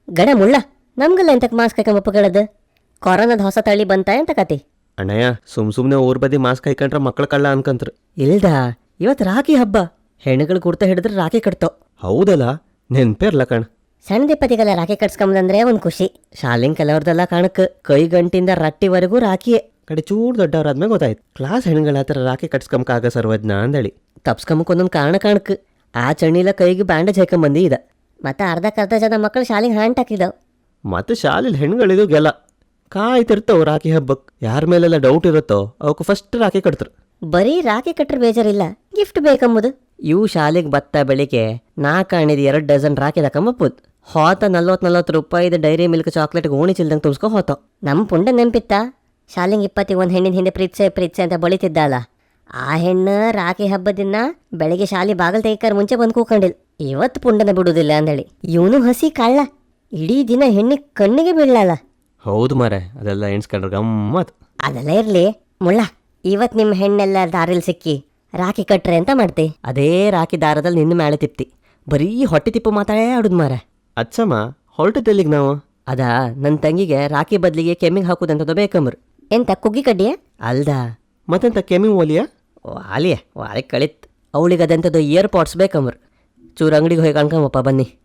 ಗಡ ಮುಳ್ಳ ನಮ್ಗಲ್ಲ ಎಂತಕ್ ಮಾಸ್ಕ್ ಹಾಕೊಂಬಪ್ಪ ಕೇಳದು ಕೊರೋನಾದ ಹೊಸ ತಳಿ ಬಂತ ಎಂತ ಕತಿ. ಅಣ್ಣಯ್ಯ ಸುಮ್ನೆ ಊರ್ ಬದಿ ಮಾಸ್ಕ್ ಹಾಕೊಂಡ್ರೆ ಮಕ್ಳ ಕಳ್ಳ ಅನ್ಕಂತ್ರ. ಇಲ್ದ ಇವತ್ತು ರಾಖಿ ಹಬ್ಬ, ಹೆಣ್ಣುಗಳು ಕುರ್ತ ಹಿಡಿದ್ರೆ ರಾಖಿ ಕಟ್ತೋ. ಹೌದಲ್ಲ, ನೆನ್ಪೇರ್ಲ ಕಣ್. ಸಣ್ಣ ದಿಪ್ಪತಿಗೆಲ್ಲ ರಾಖಿ ಕಟ್ಸ್ಕೊಂಬಂದ್ರೆ ಒಂದ್ ಖುಷಿ. ಶಾಲಿಂಗ್ ಕೆಲವ್ರದೆಲ್ಲ ಕಾಣಕ್ ಕೈ ಗಂಟಿಂದ ರಟ್ಟಿವರೆಗೂ ರಾಖಿಯೇ. ಕಡೆ ಚೂರು ದೊಡ್ಡವ್ರಾದ್ಮೇಲೆ ಗೊತ್ತಾಯ್ತು ಕ್ಲಾಸ್ ಹೆಣ್ಗಳ ಹತ್ರ ರಾಖಿ ಕಟ್ಸ್ಕೊಂಬಕಾಗ ಸರ್ವಜ್ಞ ಅಂದೇಳಿ. ತಪ್ಸ್ಕೊಂಬಕ್ ಒಂದೊಂದು ಕಾರಣ ಕಾಣಕ್ ಆ ಚಣ್ಣಿಲ ಕೈಗೆ ಬ್ಯಾಂಡೇಜ್ ಹಾಕೊಂಬಂದಿ ಇದ. ಮತ್ತೆ ಅರ್ಧ ಜನ ಮಕ್ಕಳು ಶಾಲಿಂಗ್ ಹ್ಯಾಂಟ್ ಹಾಕಿದವ್. ಮತ್ತೆ ಶಾಲೆಲಿ ಹೆಣ್ಗಳಿದು ಗೆಲ್ಲ ಕಾಯ್ತಿರ್ತಾವ ರಾಖಿ ಹಬ್ಬಕ್ಕೆ. ಯಾರ ಮೇಲೆಲ್ಲ ಡೌಟ್ ಇರುತ್ತೋ ಅವಕ್ಕೆ ಫಸ್ಟ್ ರಾಖಿ ಕಟ್ತಾರೆ. ಬರೀ ರಾಖಿ ಕಟ್ರೆ ಬೇಜಾರಿಲ್ಲ, ಗಿಫ್ಟ್ ಬೇಕಂಬುದು. ಇವು ಶಾಲೆಗೆ ಬತ್ತ ಬೆಳಿಗ್ಗೆ ನಾ ಕಾಣಿದ 2 ಡಜನ್ ರಾಖಿ ತಕೊಂಬಪ್ಪುದು. ಹೋತ 40 ರೂಪಾಯಿದ ಡೈರಿ ಮಿಲ್ಕ್ ಚಾಕ್ಲೇಟ್ ಗೋಣಿ ಚಿಲ್ದಂಗೆ ತುಂಬಿಸ್ಕೊ ಹೋತೋ. ನಮ್ಮ ಪುಂಡ ನೆನ್ಪಿತ್ತ ಶಾಲೆಗೆ 21 ಹೆಣ್ಣಿನ ಹಿಂದೆ ಪ್ರೀತ್ಸೆ ಅಂತ ಬಳಿತಿದ್ದಲ್ಲ. ಆ ಹೆಣ್ಣು ರಾಖಿ ಹಬ್ಬದಿನ ಬೆಳಿಗ್ಗೆ ಶಾಲೆ ಬಾಗಲ್ ತೆಗಿಕಾರ ಮುಂಚೆ ಬಂದು ಕೂಕೊಂಡಿಲ್. ಇವತ್ತು ಪುಂಡನ ಬಿಡುವುದಿಲ್ಲ ಅಂದೇಳಿ. ಇವನು ಹಸಿ ಕಳ್ಳ, ಇಡೀ ದಿನ ಹೆಣ್ಣಿಗೆ ಕಣ್ಣಿಗೆ ಬೀಳಲ್ಲ. ಹೌದು ಮಾರೆ, ಅದೆಲ್ಲ ಎಣ್ಸ್ಕೊಂಡ್ರೆ ಗಮ್ಮತ್. ಅದೆಲ್ಲ ಇರ್ಲಿ ಮುಳ್ಳ, ಇವತ್ ನಿಮ್ ಹೆಣ್ಣೆಲ್ಲ ದಾರಿಲ್ ಸಿಕ್ಕಿ ರಾಖಿ ಕಟ್ರೆ ಅಂತ ಮಾಡ್ತಿ. ಅದೇ ರಾಖಿ ದಾರದಲ್ಲಿ ನಿನ್ನ ಮೇಲೆ ತಿಪ್ತಿ ಬರೀ ಹೊಟ್ಟೆ ತಿಪ್ಪು ಮಾತಾಡೇ ಆಡುದ್ ಮಾರ. ಅಚ್ಚಮ್ಮ ಹೊರಟಿದ್ದೆಲ್ಲಿಗೆ ನಾವು? ಅದಾ ನನ್ನ ತಂಗಿಗೆ ರಾಖಿ ಬದ್ಲಿಗೆ ಕೆಮ್ಮಿಗೆ ಹಾಕುದಂತದ ಬೇಕಂಬ್ರು. ಎಂತ ಕುಗ್ಗಿ ಕಡ್ಡಿಯ ಅಲ್ದ ಮತ್ತೆಂತ ಕೆಮ್ಮಿ ಓಲಿಯಾ? ವಾಲಿಯ ಕಳಿತ್. ಅವಳಿಗೆ ಅದಂಥದ್ದು ಇಯರ್ ಪಾಡ್ಸ್ ಬೇಕಂಬ್ರು. ಚೂರು ಅಂಗಡಿಗೆ ಹೋಗಿ ಕಣ್ಕೊಂಬಪ್ಪ ಬನ್ನಿ.